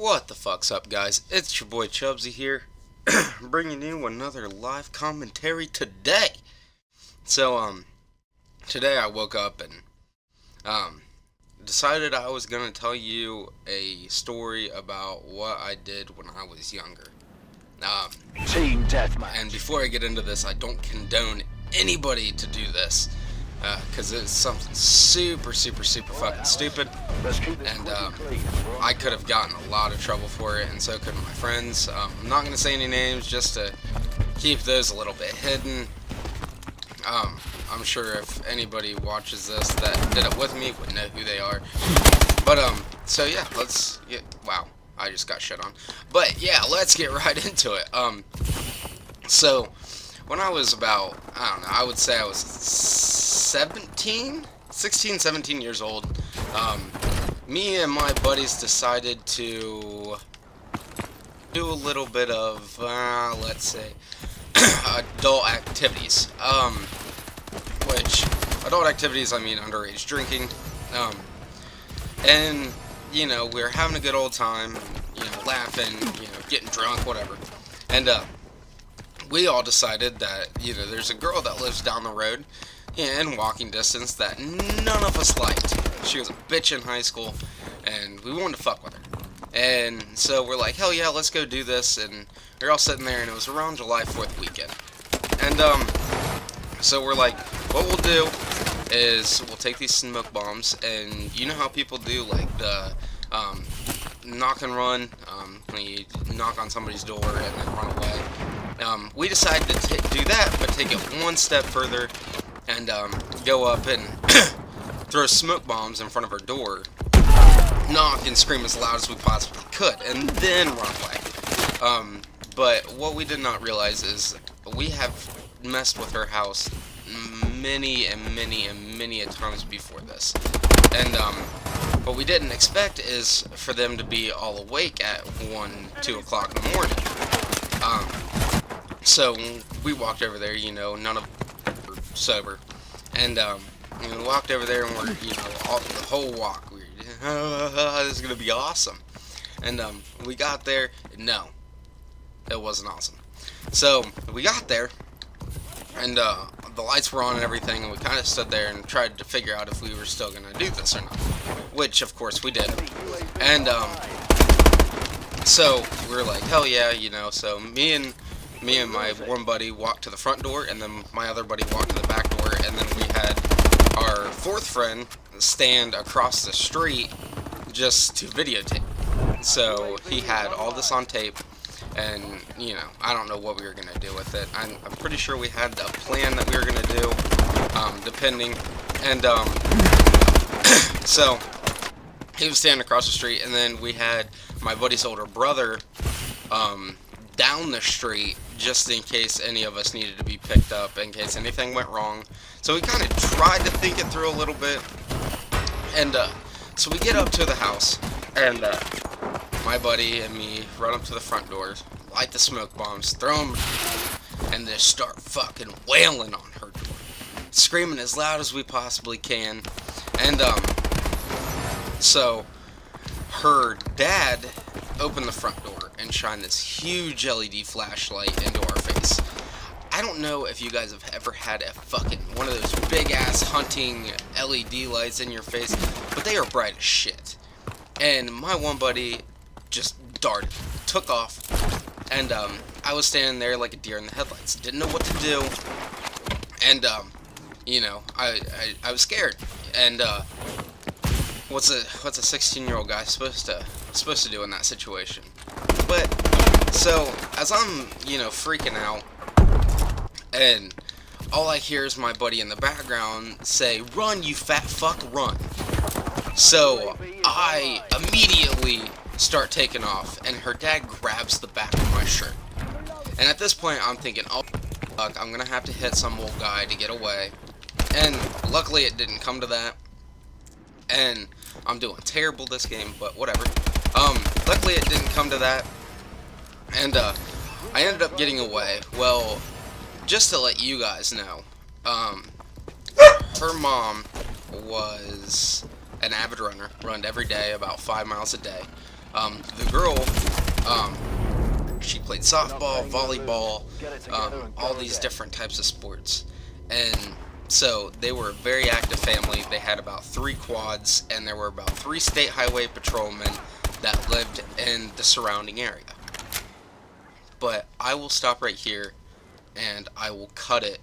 What the fuck's up, guys? It's your boy Chubsy here, bringing you another live commentary today. Today I woke up and, decided I was gonna tell you a story about what I did when I was younger. Team deathmatch. And before I get into this, I don't condone anybody to do this, because it's something super fucking stupid. And I could have gotten a lot of trouble for it, and so could my friends. I'm not going to say any names just to keep those a little bit hidden. I'm sure if anybody watches this that did it with me would know who they are. But, so yeah, wow, I just got shit on. But yeah, let's get right into it. So, when I was about, I don't know, I would say I was 16, 17 years old, me and my buddies decided to do a little bit of, let's say, adult activities, which, adult activities, I mean underage drinking, and, you know, we were having a good old time, you know, laughing, you know, getting drunk, whatever, and, we all decided that, you know, there's a girl that lives down the road in walking distance that none of us liked. She was a bitch in high school, and we wanted to fuck with her. And so we're like, hell yeah, let's go do this. And we're all sitting there, and it was around July 4th weekend. And so we're like, what we'll do is we'll take these smoke bombs, and you know how people do like the knock and run, when you knock on somebody's door and then run away. We decided to do that, but take it one step further and go up and throw smoke bombs in front of her door, knock and scream as loud as we possibly could, and then run away. But what we did not realize is we have messed with her house many a times before this. And what we didn't expect is for them to be all awake at 1, 2 o'clock in the morning. So we walked over there, you know, none of us were sober, and we walked over there and we're, you know, the whole walk, we were, this is gonna be awesome. And we got there, no, it wasn't awesome. So we got there, and the lights were on and everything, and we kind of stood there and tried to figure out if we were still gonna do this or not, which of course we did. And so we were like, hell yeah, you know. So me and my one buddy walked to the front door, and then my other buddy walked to the back door, and then we had our fourth friend stand across the street just to videotape. So he had all this on tape, and, you know, I don't know what we were going to do with it. I'm pretty sure we had a plan that we were going to do, depending, and, so he was standing across the street, and then we had my buddy's older brother, down the street, just in case any of us needed to be picked up, in case anything went wrong. So we kind of tried to think it through a little bit, and so we get up to the house, and my buddy and me run up to the front doors, light the smoke bombs, throw them, and then start fucking wailing on her door, screaming as loud as we possibly can. And so her dad opened the front door and shine this huge LED flashlight into our face. I don't know if you guys have ever had a fucking one of those big ass hunting LED lights in your face, but they are bright as shit. And my one buddy just darted, took off, and I was standing there like a deer in the headlights, didn't know what to do, and you know, I was scared. And what's a 16-year-old guy supposed to do in that situation? But so as I'm, you know, freaking out, and all I hear is my buddy in the background say, "Run, you fat fuck, run." So I immediately start taking off, and her dad grabs the back of my shirt. And at this point I'm thinking, oh fuck, I'm gonna have to hit some old guy to get away. And luckily it didn't come to that. And I'm doing terrible this game, but whatever. Luckily it didn't come to that. And I ended up getting away. Well, just to let you guys know, her mom was an avid runner, runned every day, about 5 miles a day. The girl, she played softball, volleyball, all these different types of sports. And so they were a very active family. They had about 3 quads, and there were about 3 state highway patrolmen that lived in the surrounding area. But I will stop right here, and I will cut it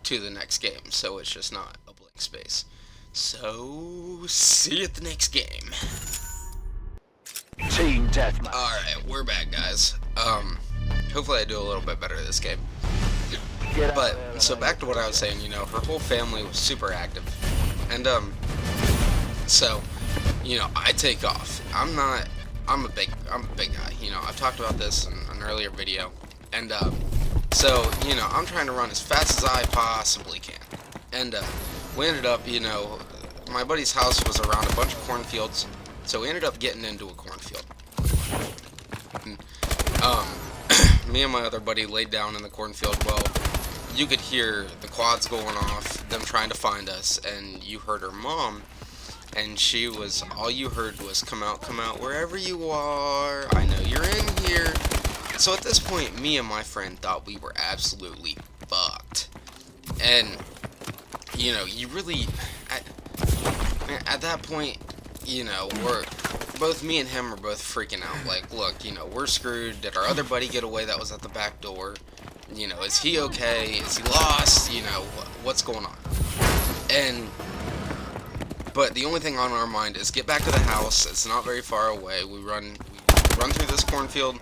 to the next game, so it's just not a blank space. So, see you at the next game. Team deathmatch. Alright, we're back, guys. Hopefully I do a little bit better this game. Get out But, there, so back to what I was saying, her whole family was super active. And, so, I take off. I'm a big guy, I've talked about this in an earlier video. And, so, I'm trying to run as fast as I possibly can. And, we ended up, my buddy's house was around a bunch of cornfields, so we ended up getting into a cornfield. And, me and my other buddy laid down in the cornfield. Well, you could hear the quads going off, them trying to find us, and you heard her mom, and all you heard was, come out, wherever you are, I know you're in here. So at this point, me and my friend thought we were absolutely fucked. And, you really, at that point, both me and him are both freaking out. Like, look, we're screwed. Did our other buddy get away that was at the back door? Is he okay? Is he lost? What's going on? But the only thing on our mind is get back to the house. It's not very far away. We run through this cornfield.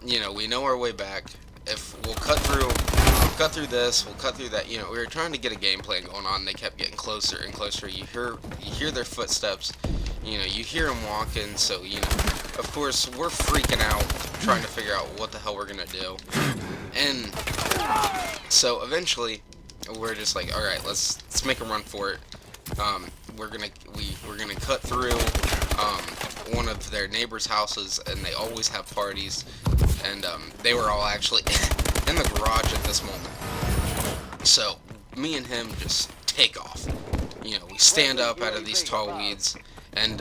We know our way back. If we'll cut through this, we'll cut through that. We were trying to get a game plan going on. And they kept getting closer and closer. You hear their footsteps. You hear them walking. So of course we're freaking out, trying to figure out what the hell we're gonna do. And so eventually we're just like, all right, let's make a run for it. We're gonna cut through one of their neighbors' houses, and they always have parties. And they were all actually in the garage at this moment. So me and him just take off. We stand up out of these tall weeds, and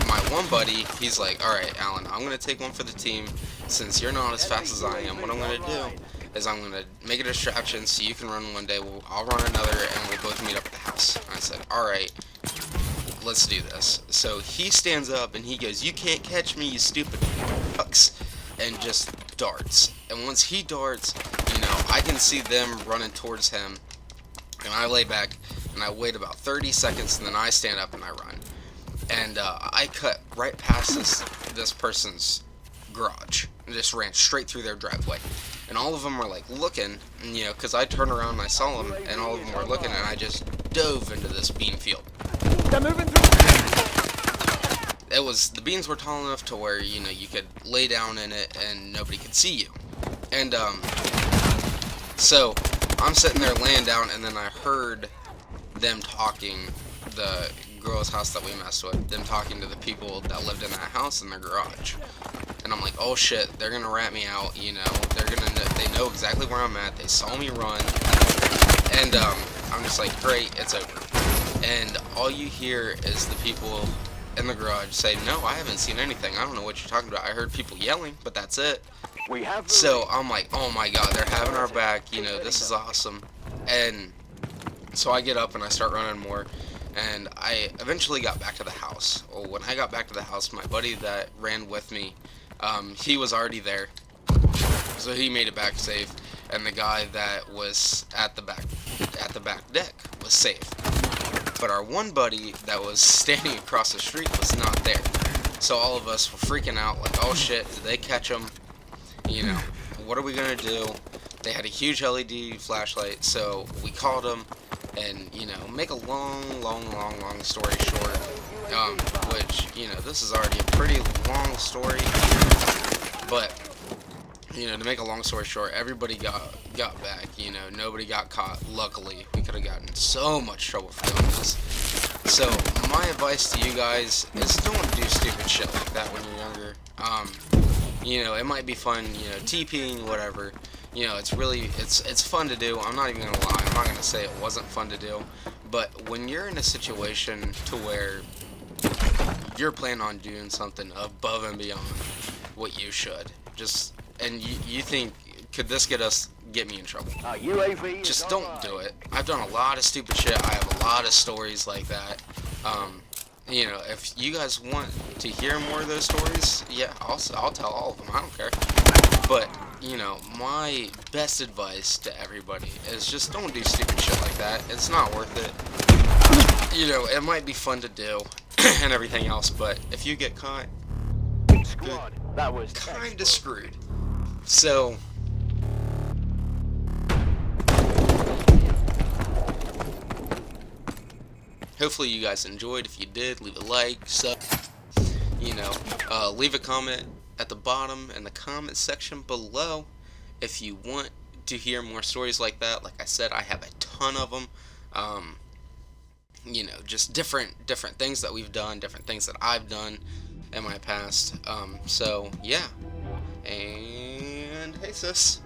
my one buddy, he's like, alright, Alan, I'm going to take one for the team. Since you're not as fast as I am, what I'm going to do is I'm going to make a distraction so you can run one day, I'll run another, and we'll both meet up at the house. And I said, alright, let's do this. So he stands up, and he goes, you can't catch me, you stupid fucks, and just darts. And once he darts, I can see them running towards him, and I lay back, and I wait about 30 seconds, and then I stand up and I run. And I cut right past this person's garage and just ran straight through their driveway. And all of them were like looking, because I turned around and I saw them, and all of them were looking, and I just dove into this bean field. They're moving through. The beans were tall enough to where, you could lay down in it and nobody could see you. And, so I'm sitting there laying down, and then I heard them talking, the girl's house that we messed with, them talking to the people that lived in that house in their garage. And I'm like, oh shit, they're gonna rat me out, they know exactly where I'm at, they saw me run, and I'm just like, great, it's over. And all you hear is the people in the garage say, no, I haven't seen anything, I don't know what you're talking about, I heard people yelling, but that's it. We have So I'm like, oh my god, they're having our back, this is awesome. And so I get up and I start running more, and I eventually got back to the house. Well, when I got back to the house, my buddy that ran with me, he was already there, so he made it back safe, and the guy that was at the back deck was safe. But our one buddy that was standing across the street was not there. So all of us were freaking out, like, oh shit, did they catch him? What are we gonna do? They had a huge LED flashlight, so we called them, and, make a long story short, which, this is already a pretty long story, but, to make a long story short, everybody got back, nobody got caught, luckily. We could have gotten so much trouble for doing this. So, my advice to you guys is don't do stupid shit like that when you're younger. It might be fun, TPing, whatever. It's fun to do. I'm not even gonna lie. I'm not gonna say it wasn't fun to do. But when you're in a situation to where you're planning on doing something above and beyond what you should. And you think, could this get me in trouble? UAV is Just don't online. do it. I've done a lot of stupid shit. I have a lot of stories like that. You know, if you guys want to hear more of those stories, yeah, I'll tell all of them. I don't care. But, you know, my best advice to everybody is just don't do stupid shit like that. It's not worth it. You know, it might be fun to do and everything else, but if you get caught, Squad, that was kind textbook. of screwed. So, hopefully you guys enjoyed. If you did, leave a like, sub, you know, leave a comment at the bottom in the comment section below if you want to hear more stories like that. Like I said, I have a ton of them. You know, just different things that we've done, different things that I've done in my past. So yeah, and hey sis.